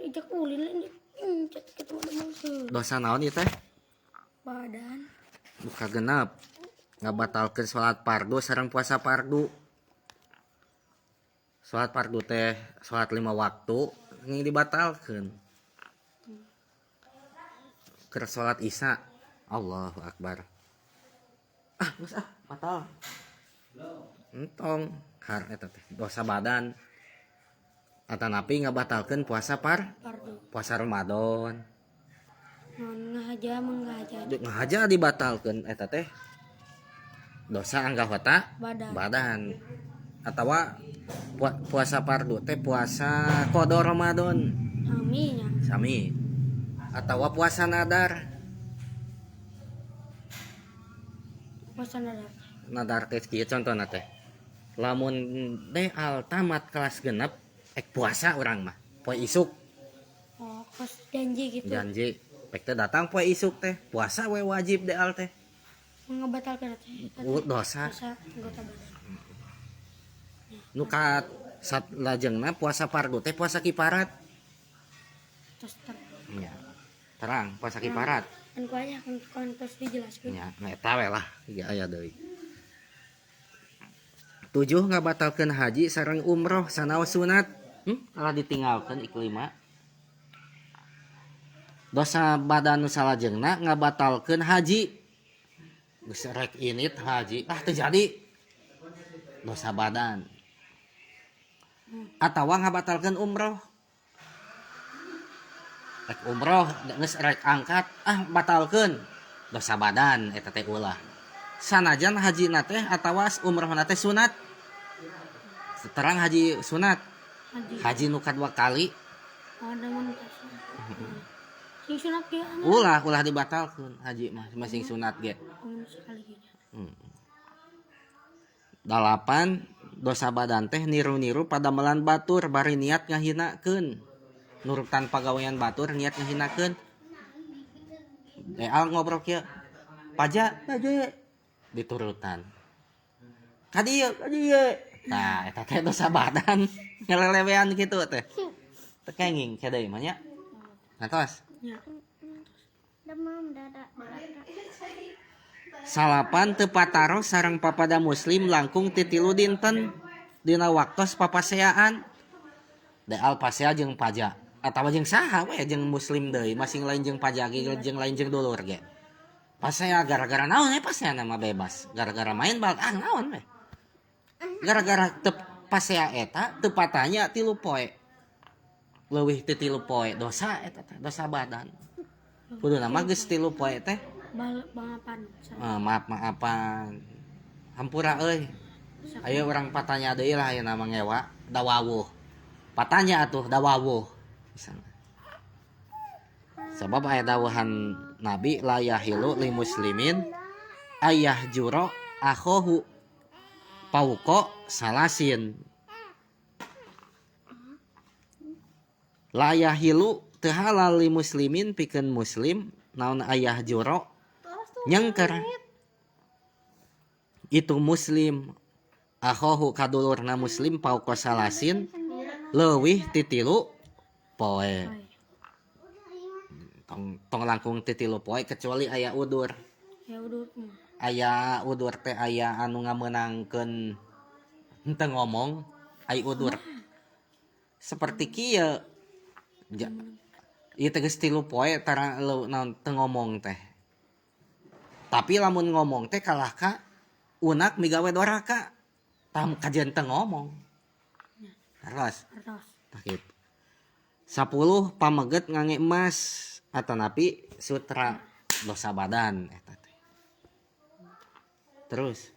ijak ulin ini. Kita udah musuh. Dosa naon ieu teh? Badan. Buka genep. Ngabatalkeun salat fardu sareng puasa fardu. Salat fardu teh salat 5 waktu nging dibatalkeun. Keur salat Isya. Allahu Akbar. Geus batal. Entong har eta teh dosa badan. Atanapi ngabatalkeun puasa Fardu. puasa Ramadan. Ngahaja. Ngahaja dibatalkeun eta teh dosa anggapna badan. Atawa puasa fardu teh puasa qada Ramadan. Sami. Atawa puasa nadar. Puasa nadar. Nadar teh kieu contohna teh. Lamun deal tamat kelas genep puasa urang mah poe isuk. Oh, pas janji gitu. Janji pek teh datang poe isuk teh puasa we wajib deal teh. Ngebatalkeun teh. Dosa. Anggota badan. Nu ka lajengna puasa fardu teh puasa kifarat. Terus Ya. Terang puasa kifarat. Kan ku aya kan terus dijelaskeun. Ya, eta we lah ieu aya deui. 7 ngabatalkeun haji sareng umroh sanaos sunat. Kalau ditinggalkeun iklima. Dosa badan nu salajengna ngabatalkeun haji. Geus rek init haji, teu jadi. Dosa badan. Atawa ngabatalkeun umroh. Rek umroh geus rek angkat, batalkeun. Dosa badan eta teh ulah. Sanajan hajina teh atawa umrohna teh sunat. Terang haji sunat. Haji nu kadua kali. Ada mun sing sunat ge Ulah dibatalkeun haji mah masing sunat ge. Sekali ge. 8 dosa badan teh niru-niru padamelan batur bari niat ngahinakeun. Nurutan pagawean batur niat ngahinakeun. Al ngobrol kieu. Paja diturutan. Kadieu. Nah, eta teh dosa badan. Ngelelewean kitu teh. Teu kenging kadeu mah nya. Ngantos. Ya. Salapan teu pataro sareng papada muslim langkung ti 3 dinten dina waktos papaseaan. Deal pasea jeung paja atawa jeung saha we jeung muslim deui, masing lain jeung paja ge jeung lain jeung dulur ge. Pasea gara-gara naon pasea nama bebas. Gara-gara main bal naon we. Gara-gara teu pasea eta teu patanya 3 poe. Leuwih ti 3 poe dosa eta teh, dosa badan. Kuduna mah geus 3 poe teh Maafan. Maafan. Hampura euy. Ayo orang patanya deui lah ayeuna mah ngewa dawawuh. Patanya atuh dawawuh. Sebab aya dawuhan Nabi la yahilu li muslimin ayah juro akhohu pauko salasin. La yahilu teu halal li muslimin pikeun muslim naon ayah juro nyengker itu muslim akhohu kadulurna muslim pauko salasin leuwih ti 3 poe. Tong langkung ti 3 poe kecuali aya udur. Ya udur. Aya udur teh aya anu ngamenangkeun henteu ngomong, aya udur. Seperti kieu. Ieu teh geus 3 poe tara naon teu ngomong teh. Tapi lamun ngomong teh kalah ka unak migawe doraka. Tam kajian teu ngomong. Hartos. Tah kitu. 10 pameget ngange emas atanapi sutra dosa badan eta teh. Terus